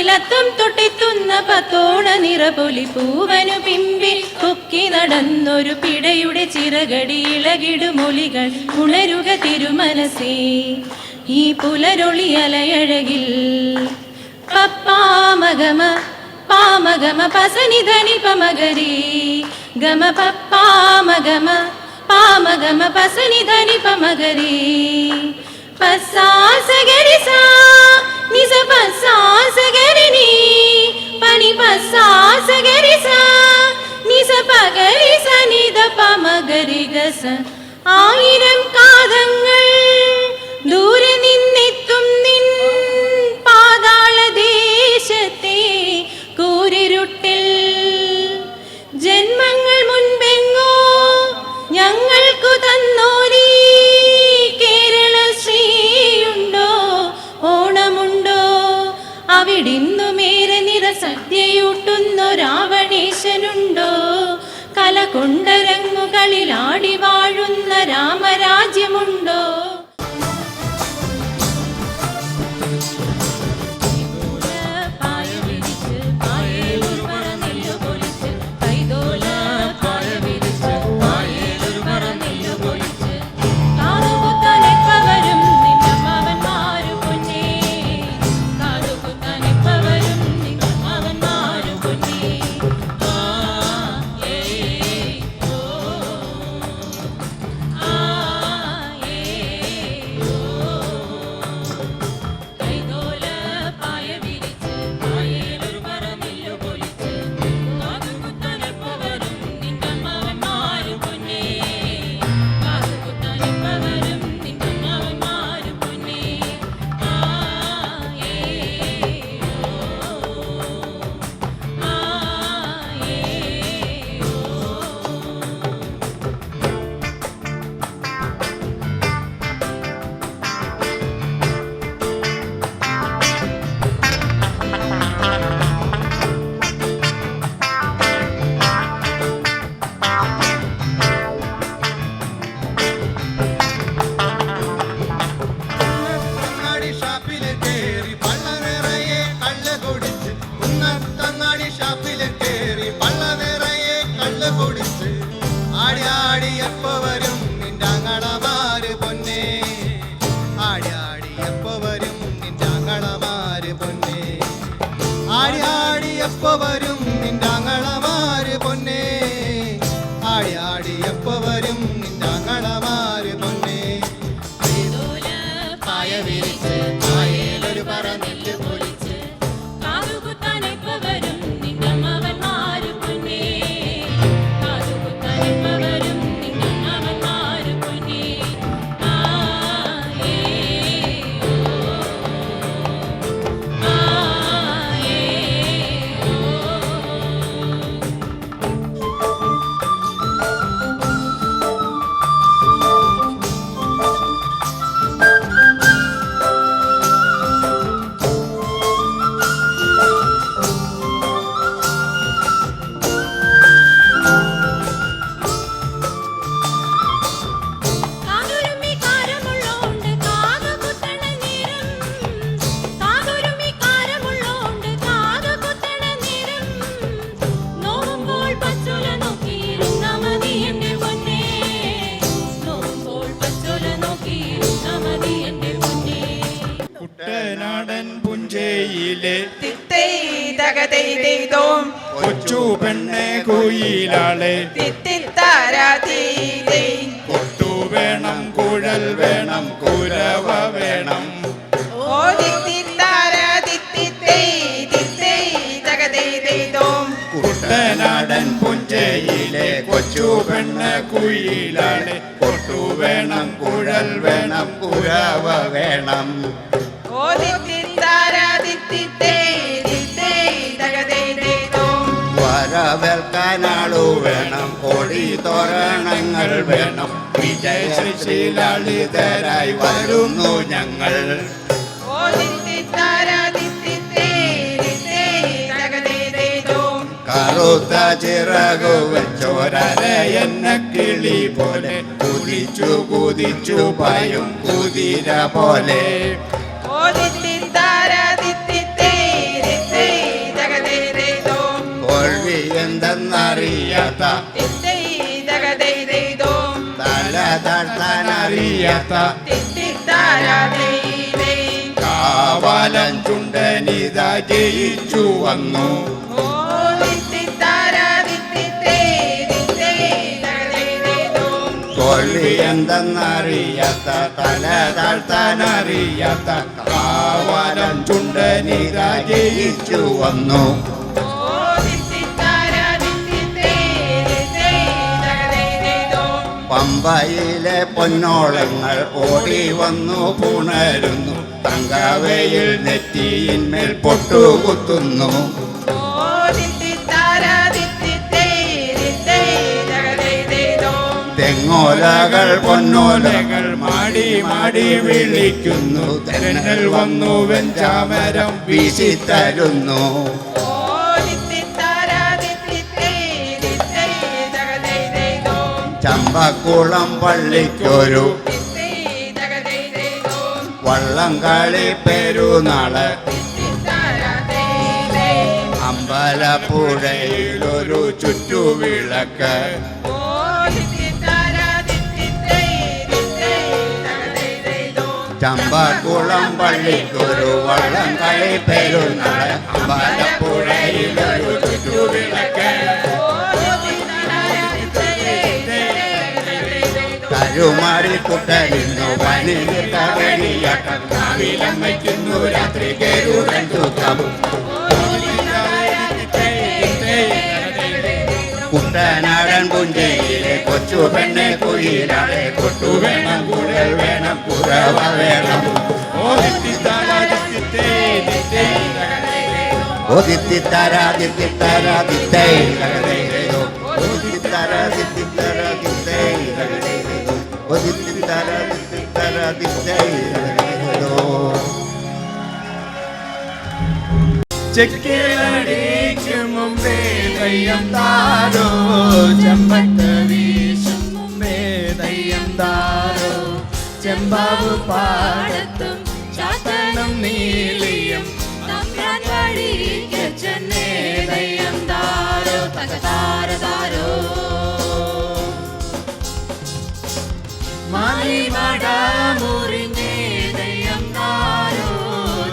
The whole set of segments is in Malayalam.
പത്തിലത്തും തൊട്ടെത്തുന്ന പത്തോണ നിറപൊലി പൂവനു പിമ്പിൽ പൊക്കി നടന്നൊരു പിടയുടെ ചിറകടി ഇളകിടുമൊലികൾ ഉണരുക തിരുമനസേ ഈ പുലരൊളി അലയഴകിൽ. പപ്പാമഗമ പാമഗമ പസനിധനി പമഗരി ഗമ പപ്പാമഗമ പാമഗമ പസനിധനി പമഗരി പസാസഗരി സാ നിസ പസാസഗരി നീ പനി പസാസഗരി സാ നിസ പഗരി സനിധ പമഗരി ഗസ. ആയിരം കാതങ്ങൾ ദൂരെ നിന്നെത്തും നിൻ പാതാളദേശത്തെ കൂരിരുട്ടിൽ ജന്മങ്ങൾ മുൻപെങ്ങോ ഞങ്ങൾക്കു തന്നോരീ കേരള ശ്രീയുണ്ടോ ഓണമുണ്ടോ അവിടിന്നുമേറെ നിറസദ്യയൂട്ടുന്നൊരാവണേശനുണ്ടോ കല കൊണ്ടരങ്ങുകളിൽ ആടി വാഴുന്ന രാമരാജ്യമുണ്ടോ. എപ്പവരും നിന്റാങ്ങളമാര് പൊന്നേ ആടി ആടി എപ്പവരും നിന്റാങ്ങളമാര് പൊന്നേ. പായ വിരിച്ച് പായേലൊരു പറ നെല്ല് പൊളിച്ച് കാതുകുത്താൻ എപ്പവരും നിന്റമ്മവന്മാര് പൊന്നേ കാതുകുത്താൻ എപ്പവരും നിന്റമ്മവന്മാര് പൊന്നേ. കുട്ടനാടൻ പുഞ്ചയിലെ കൊച്ചു പെണ്ണെ കുയിലാളെ കൊട്ടു വേണം കുഴൽ വേണം കുരവ വേണം കുട്ടനാടൻ പുഞ്ചയിലെ കൊച്ചു പെണ്ണ് കുയിലാളെ കൊട്ടു വേണം കുഴൽ വേണം കുരവ വേണം വരവേൽക്കാനാളു വേണം കോടി തോരണങ്ങൾ വേണം വിജയശീലാളിതരായി വരുന്നു ഞങ്ങൾ കറുത്ത ചിറകു വെച്ചോരയന്ന കിളി പോലെ കുതിച്ചു കുതിച്ചു പായും കുതിര പോലെ എന്തെന്നറിയാത്ത തല താഴ്ത്താനറിയാത്ത കാവലൻ ചുണ്ടനിത ജയിച്ചു വന്നു. തോൽവി എന്തെന്നറിയാത്ത തല താഴ്ത്താനറിയാത്ത കാവലൻ ചുണ്ടനിത ജയിച്ചു വന്നു. പമ്പയിലെ പൊന്നോളങ്ങൾ ഓടി വന്നു പുണരുന്നു. തങ്കവയിൽ നെറ്റിയിന്മേൽ പൊട്ടുകുത്തുന്നു. തെങ്ങോലകൾ പൊന്നോലകൾ മാടി മാടി വിളിക്കുന്നു. തെന്നൽ വന്നു വെഞ്ചാമരം വീശിത്തരുന്നു. ചമ്പക്കുളം പള്ളിക്കൊരു വള്ളംകളി പെരുന്നാള്. അമ്പലപ്പുഴയിലൊരു ചുറ്റുവിളക്ക്. ചമ്പക്കുളം പള്ളിക്കൊരു വള്ളംകളി പെരുന്നാള്. അമ്പലപ്പുഴയിലൊരു ചുറ്റുവിളക്ക്. കരുമാറി കുട്ടരുന്നു പനിയാട്ടം. കാവിലം വയ്ക്കുന്നു രാത്രി കേരൂരൻ തൂക്കം. കുട്ടനാടൻ പുഞ്ചയിലെ കൊച്ചു പെണ്ണെ കുയിലാളെ. കൊട്ടു വേണം കുഴൽ വേണം കുറവ വേണം. ചെക്കിലടിക്കും മുമ്പേ ദയ്യം താരോ. ചെമ്പട്ട് വീശും മുമ്പേ ദയ്യം താരോ. ചെമ്പാവ് പാടത്തും ചാത്തണം നീലിയും തമ്പ്രാൻ വഴിക്ക് ചെന്നേ ദയ്യം താരോ. തകതാര താരോ മാലിമട മുറിഞ്ഞേ ദയ്യം താരോ.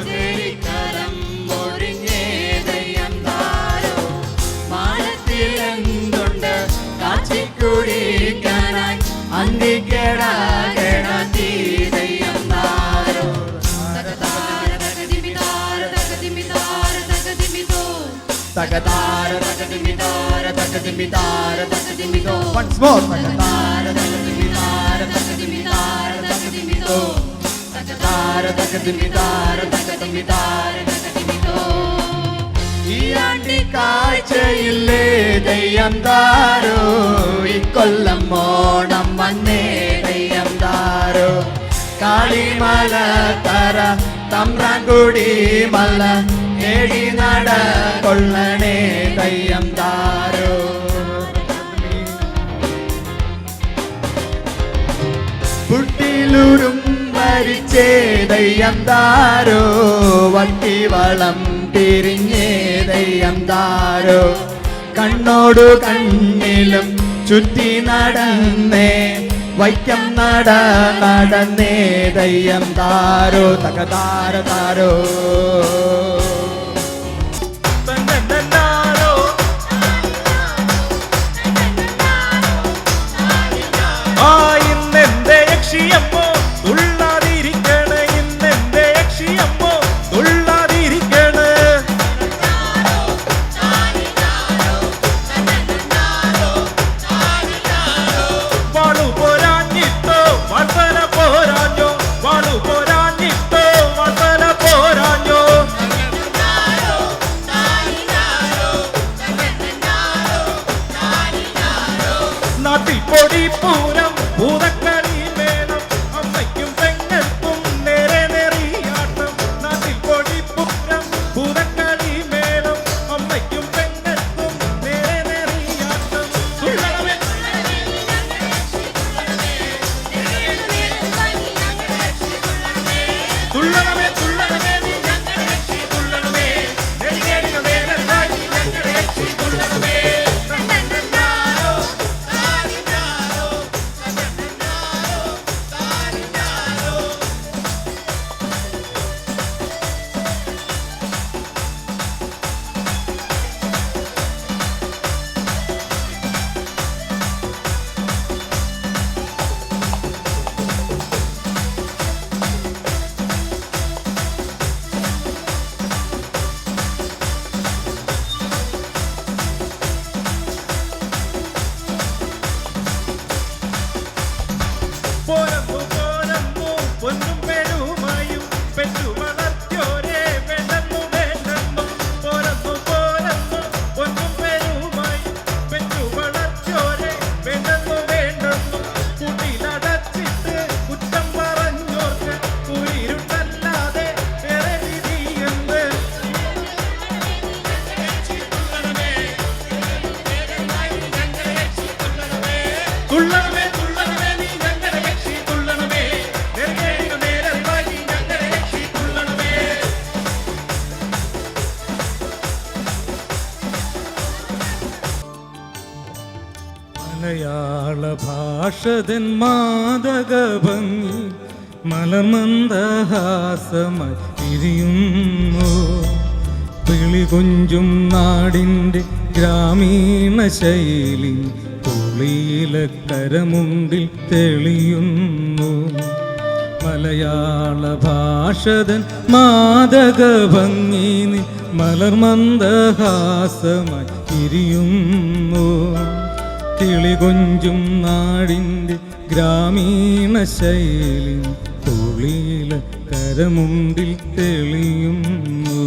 ജരിക്കരം മുറിഞ്ഞേ ദയ്യം താരോ. മാനത്തിലെന്തുണ്ട് കാച്ചിക്കുടിക്കാനായി അന്തിക്കെടാകണത്തി ദയ്യം താരോ. തകതാര തകതിമിതാര തകതിമിതാര തകതിമിതോ. തകതാര തകതിമിതാര തകതിമിതാര തകതിമിതോ. Once more. തകതാര തകതിമിതാര തകതിമിതാര തകതിമിതോ. തകതാര തകതിമിതാര തകതിമിതാര തകതിമിതോ. ഈ ആണ്ടി കാഴ്ചയില്ലേ ദയ്യം താരോ. ഇക്കൊല്ലം ഓണം വന്നേ ദയ്യം താരോ. കാളിമല തറ തമ്പ്രാൻകുടി മല ഏടി നട കൊള്ളണേ ദയ്യം താരോ. പുട്ടിലൂരും മരിച്ചേ ദയ്യം താരോ. വട്ടിവളം പിരിഞ്ഞേ ദയ്യം താരോ. കണ്ണോടു കണ്ണിലും ചുറ്റി നടന്നേ വൈക്കം നടന്നേ ദയ്യം താരോ. തകതാര താരോ. ഇന്നെന്റെ യക്ഷിയമ്മോ തുള്ളാതിരിക്കണ. ഇന്നെന്റെ യക്ഷിയമ്മോ തുള്ളാതിരിക്കണ. വാളു പോരാഞ്ഞിട്ടോ വസന പോരാഞ്ഞോ. വാളു പോരാഞ്ഞിട്ടോ വസന പോരാഞ്ഞോ. നാട്ടിൽ പൊടി പൂരം ഭൂതക്കളി മേളം. അമ്മയ്ക്കും പെങ്ങൾക്കും നേരെ നെറിയാട്ടം. നാട്ടിൽ പൊടി പൂരം ഭൂതക്കളി മേളം. അമ്മയ്ക്കും പെങ്ങൾക്കും നേരെ നെറിയാട്ടം. തുള്ളണമേ തുള്ളണമേ തുള്ളണമേ നീ ഞങ്ങളുടെ രക്ഷി തുള്ളണമേ. നെടികേടിന വേലത്തായി ഞങ്ങളുടെ രക്ഷി തുള്ളണമേ. തുള്ളണമേ തുള്ളണമേ നീ ഞങ്ങളുടെ യക്ഷി തുള്ളണമേ നെറുകേടിനു നേരറിവായി നീ ഞങ്ങളുടെ യക്ഷി തുള്ളണമേ മലയാള ഭാഷതൻ മാദക ഭംഗി മലമന്ദഹാസമായി തിരിയുന്നു വിളികൊഞ്ചും നാടിൻ്റെ ഗ്രാമീണ ശൈലി തുളിയിലക്കരമുണ്ടിൽ തെളിയുന്നു മലയാള ഭാഷതൻ മാദക ഭംഗി മലർമന്ദഹാസമായി തിരിയുന്നു കിളികൊഞ്ചും നാടിൻ്റെ ഗ്രാമീണ ശൈലി തുളിയില കരമുണ്ടിൽ തെളിയുന്നു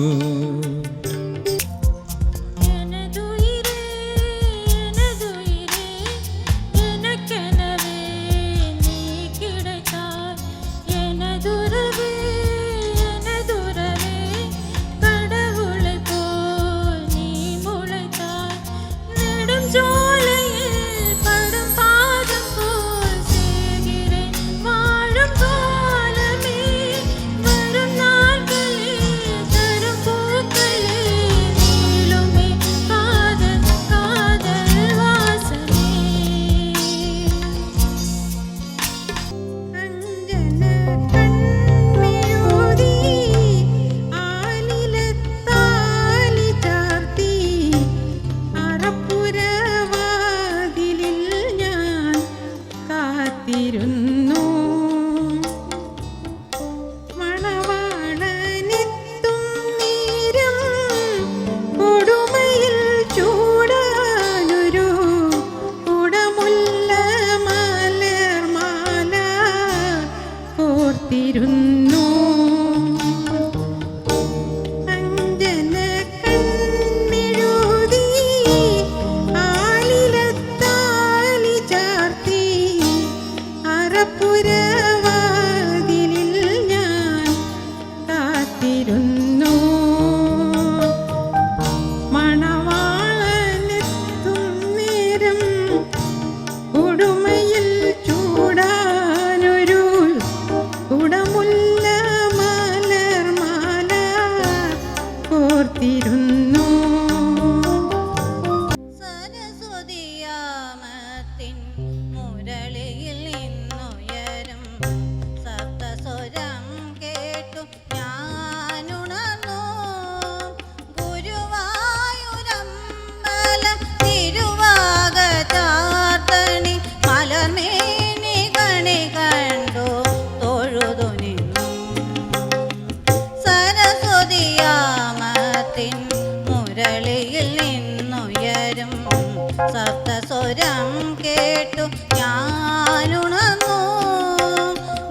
സപ്തസ്വരം കേട്ടു ഞാനുണർന്നു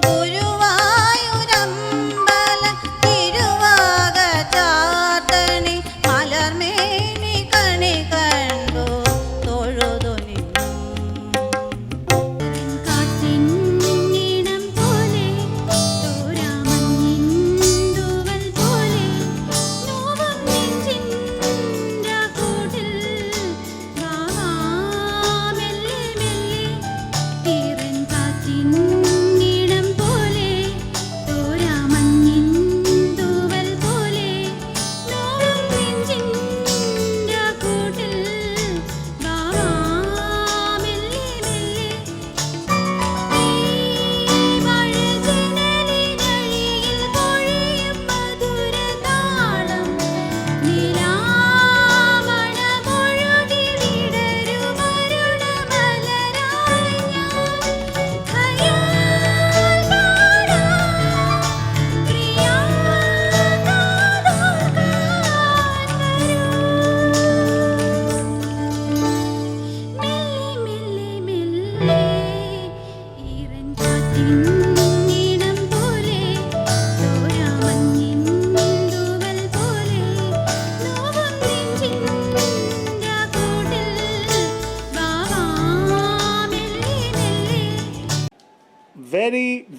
ഗുരുവായൂരമ്പല തിരുവാക ചാത്തണി മലർമേനി കണി കണ്ടു തൊഴുതു നിന്നു കാറ്റിന്നിടം പോലെ തോരാമഞ്ഞിന്തുവൽ പോലെ നോവും നെഞ്ചിൻ്റെ കൂട്ടിൽ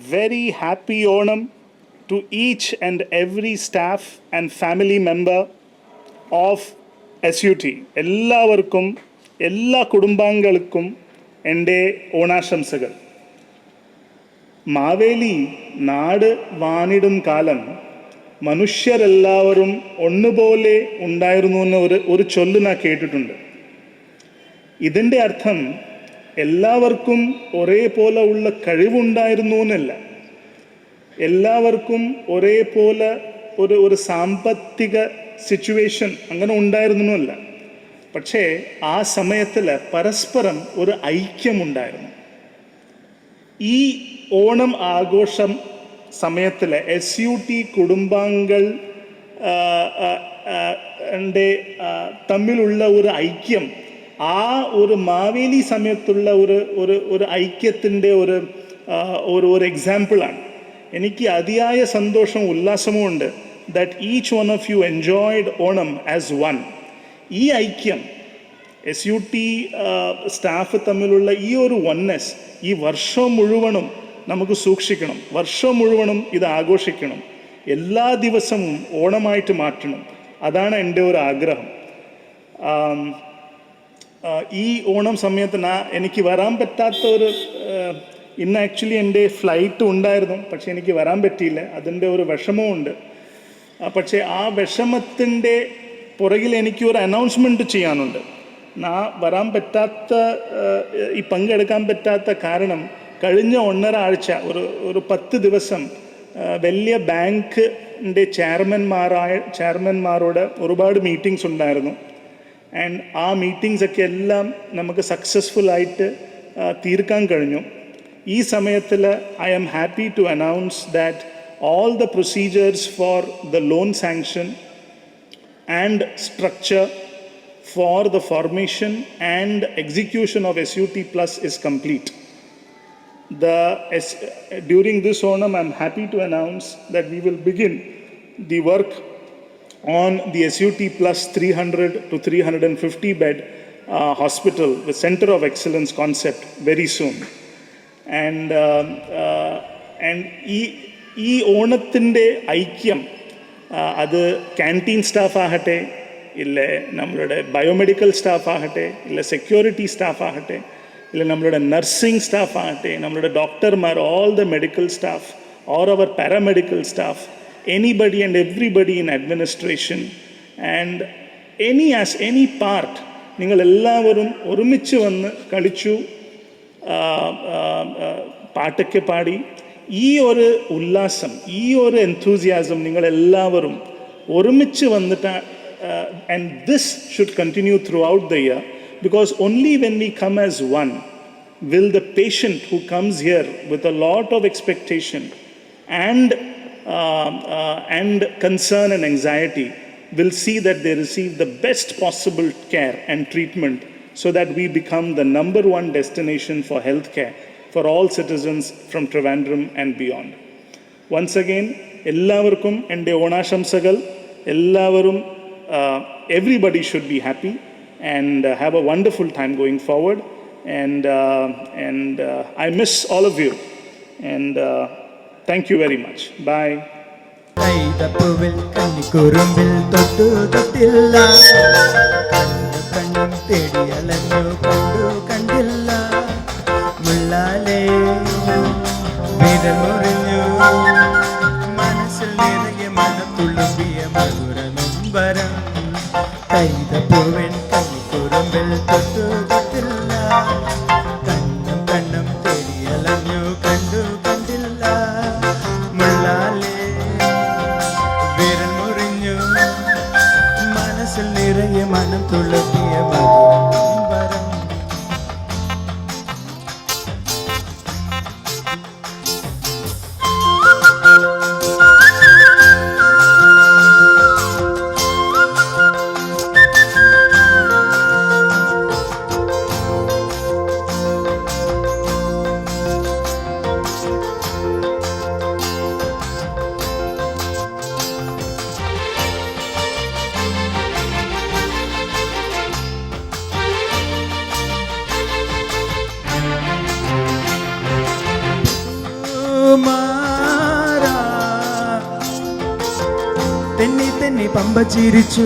Very happy Onam to each and every staff and family member of SUT. എല്ലാവർക്കും എല്ലാ കുടുംബാംഗങ്ങൾക്കും എൻ്റെ ഓണാശംസകൾ. മാവേലി നാട് വാണിടും കാലം മനുഷ്യരെല്ലാവരും ഒന്നുപോലെ ഉണ്ടായിരുന്നു എന്ന ഒരു ചൊല്ല് ഞാൻ കേട്ടിട്ടുണ്ട്. ഇതിൻ്റെ അർത്ഥം എല്ലാവർക്കും ഒരേപോലെ ഉള്ള കഴിവുണ്ടായിരുന്നു എന്നല്ല, എല്ലാവർക്കും ഒരേപോലെ ഒരു സാമ്പത്തിക സിറ്റുവേഷൻ അങ്ങനെ ഉണ്ടായിരുന്നല്ല. പക്ഷേ ആ സമയത്തിൽ പരസ്പരം ഒരു ഐക്യമുണ്ടായിരുന്നു. ഈ ഓണം ആഘോഷം സമയത്തിൽ SUT കുടുംബാംഗങ്ങൾ തമ്മിലുള്ള ഒരു ഐക്യം, ആ ഒരു മാവേലി സമയത്തുള്ള ഒരു ഐക്യത്തിൻ്റെ ഒരു എക്സാമ്പിളാണ്. എനിക്ക് അതിയായ സന്തോഷവും ഉല്ലാസവും ഉണ്ട് that each one of U enjoyed Onam as one. ഈ ഐക്യം SUT സ്റ്റാഫ് തമ്മിലുള്ള ഈ ഒരു വൺനെസ് ഈ വർഷം മുഴുവനും നമുക്ക് സൂക്ഷിക്കണം, വർഷം മുഴുവനും ഇത് ആഘോഷിക്കണം, എല്ലാ ദിവസവും ഓണമായിട്ട് മാറ്റണം. അതാണ് എൻ്റെ ഒരു ആഗ്രഹം. ഈ ഓണം സമയത്ത് എനിക്ക് വരാൻ പറ്റാത്ത ഇന്ന് ആക്ച്വലി എൻ്റെ ഫ്ലൈറ്റ് ഉണ്ടായിരുന്നു, പക്ഷെ എനിക്ക് വരാൻ പറ്റിയില്ല. അതിൻ്റെ ഒരു വിഷമമുണ്ട്. പക്ഷേ ആ വിഷമത്തിൻ്റെ പുറകിൽ എനിക്ക് ഒരു അനൗൺസ്മെൻറ്റ് ചെയ്യാനുണ്ട്. വരാൻ പറ്റാത്ത ഈ പങ്കെടുക്കാൻ പറ്റാത്ത കാരണം കഴിഞ്ഞ 1.5 ആഴ്ച ഒരു 10 ദിവസം വലിയ ബാങ്കിൻ്റെ ചെയർമാൻമാരോട് ഒരുപാട് മീറ്റിങ്സ് ഉണ്ടായിരുന്നു. ആൻഡ് ആ മീറ്റിങ്സൊക്കെ എല്ലാം നമുക്ക് സക്സസ്ഫുള്ളായിട്ട് തീർക്കാൻ കഴിഞ്ഞു. ഈ സമയത്തിൽ I am happy to announce that all the procedures for the loan sanction and structure for the formation and execution of SUT Plus is complete. During this Onam, I'm happy to announce that we will begin the work on the SUT Plus 300 to 350 bed hospital, the Center of Excellence concept, very soon. And ഈ ഓണത്തിൻ്റെ ഐക്യം അത് ക്യാൻറ്റീൻ സ്റ്റാഫ് ആകട്ടെ, ഇല്ല നമ്മളുടെ ബയോമെഡിക്കൽ സ്റ്റാഫ് ആകട്ടെ, ഇല്ല സെക്യൂരിറ്റി സ്റ്റാഫ് ആകട്ടെ, ഇല്ല നമ്മളുടെ നഴ്സിംഗ് സ്റ്റാഫ് ആകട്ടെ, നമ്മളുടെ ഡോക്ടർമാർ, all the medical staff or our paramedical staff, anybody and everybody in administration and any part, നിങ്ങളെല്ലാവരും ഒരുമിച്ച് വന്ന് കളിച്ചു, പാട്ടൊക്കെ പാടി. ഈ ഒരു ഉല്ലാസം, ഈ ഒരു എൻതൂസിയാസം നിങ്ങളെല്ലാവരും ഒരുമിച്ച് വന്നിട്ട്, and this should continue through out the year, because only when we come as one will the patient who comes here with a lot of expectation and concern and anxiety will see that they receive the best possible care and treatment, so that we become the number one destination for healthcare for all citizens from Trivandrum and beyond. Once again, എല്ലാവർക്കും എൻ്റെ ഓണാശംസകൾ. എല്ലാവരും, everybody should be happy and have a wonderful time going forward. And I miss all of you. And thank you very much. Bye. കൈതപ്പൂവിൽ കന്നിക്കുറുമ്പിൽ തൊട്ടു തൊട്ടില്ല, കണ്ണും തേടിയലഞ്ഞു കണ്ടു കണ്ടില്ല, മുള്ളാലേ വിരൽ മുറിഞ്ഞു, മനസ്സിൽ നിറയെ മണത്തുളുമ്പിയ മധുര നൊമ്പരം. കൈതപ്പൂവിൻ കന്നിക്കുറുമ്പിൽ തൊട്ടു തൊട്ടില്ല, കണ്ണും തേടിയലഞ്ഞു കണ്ടു കണ്ടില്ല, മുള്ളാലേ വിരൽ മുറിഞ്ഞു, മനസ്സിൽ നിറയെ മനം തുളുപ്പിയ മധുരം. തെന്നി തെന്നി പമ്പ ചിരിച്ചു,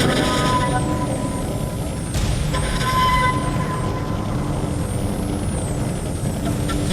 ും